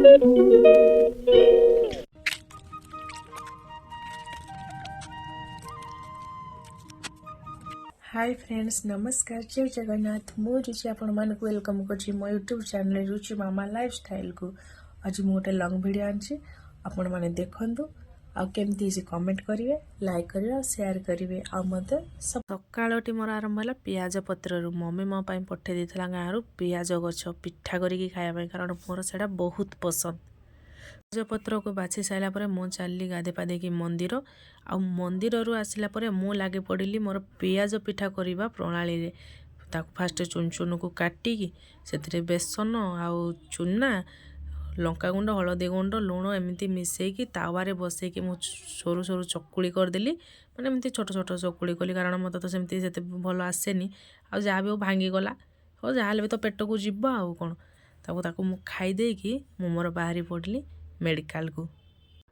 hi friends नमस्कार जय जगन्नाथ मु रुचि आपण मानक वेलकम कर मो यूट्यूब चैनल रुचि मामा लाइफस्टाइल को आज मु गोटे लंग वीडियो आनी आपण मैंने देखु आ केमती कमेंट करेंगे लाइक करेंगे शेयर करेंगे आ मत सकाळटी मोर आरंभ है पियाज पत्र मम्मी मो पठे देता गाँव पियाज गछ पिठा करिकी खाया कारण मोर से बहुत पसंद पियाज पत्र को बाछी सारा पर मु चलली गाधे पाधे मंदिर आ मंदिर रू आसला पर मु लगे पड़ी मोर पियाज पिठा करवा प्रणाली रे फास्ट चुन चुन को काटिकी से बेसन आउ चूना लंका गुंड हलदी गुंड लुण एमती मिसेकी तावारे बसैकी मु सरू सरू चकुड़ी करदेली मैंने एमती छोट छोट चकुड़ी कली कारण मत तो सेमती से भल आसेनी आ जहाँ भी भांगी गला हो जहाँ भी तो पेट को जीव आउ कौन ताकू मु खाई देकी मु मोर बाहरी पड़ली मेडिकल को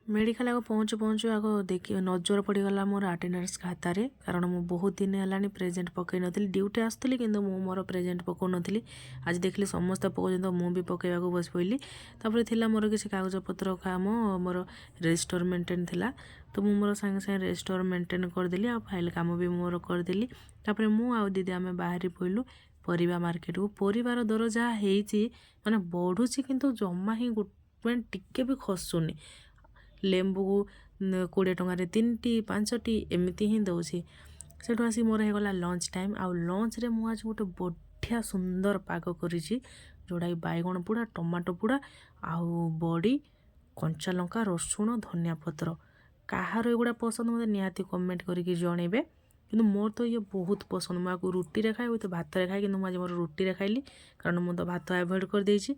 मेडिकल आग पहुँचु पहुँचु आग देखिए नजर पड़गला मोर अटेंडेंस खातार कारण मु बहुत दिन है प्रेजेंट पकई नी ड्यूटी आसती कि मोर प्रेजेंट पकौ नी आज देखली समस्त पकाउन तो मुझे पकईवा बस पड़ी तापर थिला मोर किसी कागज पत्र काम मोर रजिस्टर मेंटेन थिला तो मु मोर संगे संगे रजिस्टर मेंटेन करदेली आ फाइल काम भी मोर करदेली तापर मु आ दीदी आम बाहरी पड़लु परिवा मार्केट को परिवार दर जहाँ होती माने बढ़ुची किंतु जमा ही टिके भी खसुनी लेंबू को 20 टंकार 3टी 5टी एमती ही दौची से आसी मोर होगा लंच टाइम आउ लंच रे मु आज गोटे बढ़िया सुंदर पाग करिछि जोड़ा बैगण पोड़ा टमाटो पोड़ा आउ बड़ी कंचा लंका रसुण धनिया पत्र कहार एगुड़ा पसंद मत निहाती कमेंट करके जनइबे कि मोर तो ये बहुत पसंद मुझे रुटी रे खाए तो भात रे खाए कि मुझे मोर रुटी रे खाइली कारण मुझे भात अवॉइड कर देछि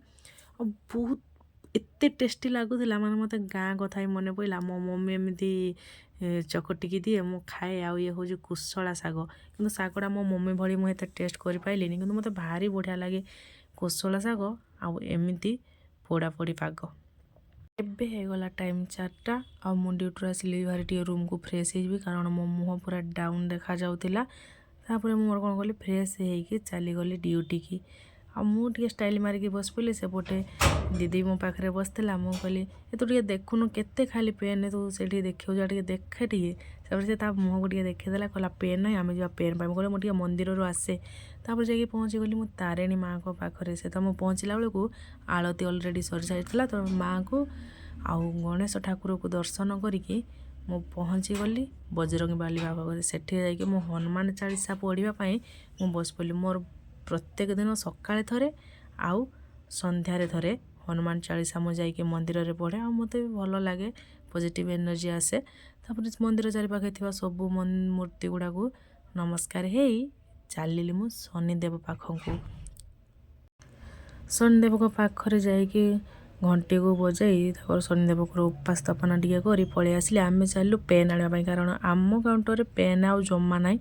और बहुत एते टेस्टी लगुला मैंने मत गाँ कथा ही मन पड़ा मो मम्मी एमती चकटिकी दिए मु खाए आउ ये हूँ कुशला शाग कि शागटा मो मम्मी भली मुझे टेस्ट कर पाइली कि मत भारी बढ़िया लगे कुशला शाग आउ एमती पोड़ा पोड़ी पाग एबे होगला टाइम 4टा आ मु ड्यूटी आसिली भारी टे रूम को फ्रेश हो कारण मो मुँह पूरा डाउन देखा जाउतिला तापर मोर कौन कली फ्रेश होगी चलीगली ड्यूटी की आ मुझे स्टाइल मारिकी बस पड़ी सेपटे दीदी मो पाखे बसला मुझे कहली तू टे देखुनु केते खाली पेन तू से देखा जा देखे टे से मुँह को देखीदेला कहला पेन ना आम जा पेन पाइम कहले मुझे मंदिर आसे तापर जाकि पहुँची गली मो तारिणी माँ को पाखे से तो मुझे पहुँचला बेलू आलती अलरेडी सरी सारी तो माँ को आउ गणेश ठाकुर को दर्शन करी मु पहुँची गली बजरंगी बाली बाबा सेठी जाकि मो हनुमान चालीसा पढ़ाई मु बस पड़ी मोर प्रत्येक दिन सकाळे थरे आउ संध्यारे थरे हनुमान चालीसा मु जाइके मंदिर रे पढ़े आ मते भी भल लगे पॉजिटिव एनर्जी आसे तापर मंदिर चारि पाखे थिबा सब मूर्ति गुड़ा को नमस्कार हेई चलिली मु शनिदेव पाखक शनिदेव को पाखरे जाइके घंटी को बजाई शनिदेव को उपास स्थापना टी कर पलि आसिले आम चलू पेन आने कारण आम काउंटर पेन आउ जमा ना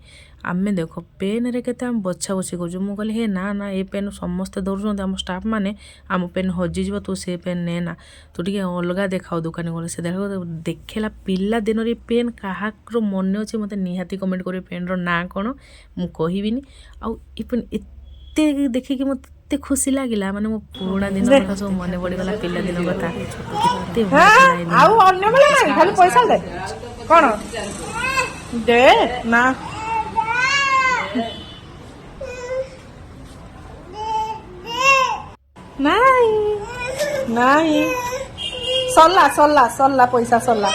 आम देख पेन रे केते आम बछा बछी कर कहली हे ना ना ये पेन समस्ते दौर आम स्टाफ मैंने आम पेन हजिज तू से पेन ने ना तू टे अलग देखा दुकान गले से देखला पिला दिन रे पेन कहार मन अच्छे मत निहाती कमेंट कर पेन ना कौन मु कहबिनी आउ पेन एत देखिकी मत खुशी लगिला माने मो पुराना दिन कथा सब मन पड़गला पिला दिन कथा केते आउ अन्य बेले खाली पैसा दे कोन दे ना नाही नाही सल्ला सल्ला सल्ला पैसा सल्ला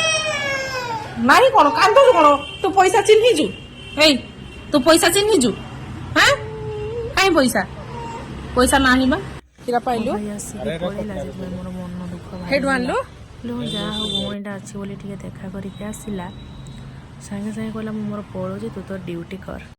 नाही कोन कांदो कोन तू पैसा चिन्ही जु ए तू पैसा चिन्ही जु हां काई पैसा पैसा नाही बा किरा पाइलो मोर मन दुख हेड आनलो लो जा हो गोइंडा अच्छी बोली टिके देखा करिके आसिला संगे संगे कहला मोर पड़ोजी तू तो ड्यूटी कर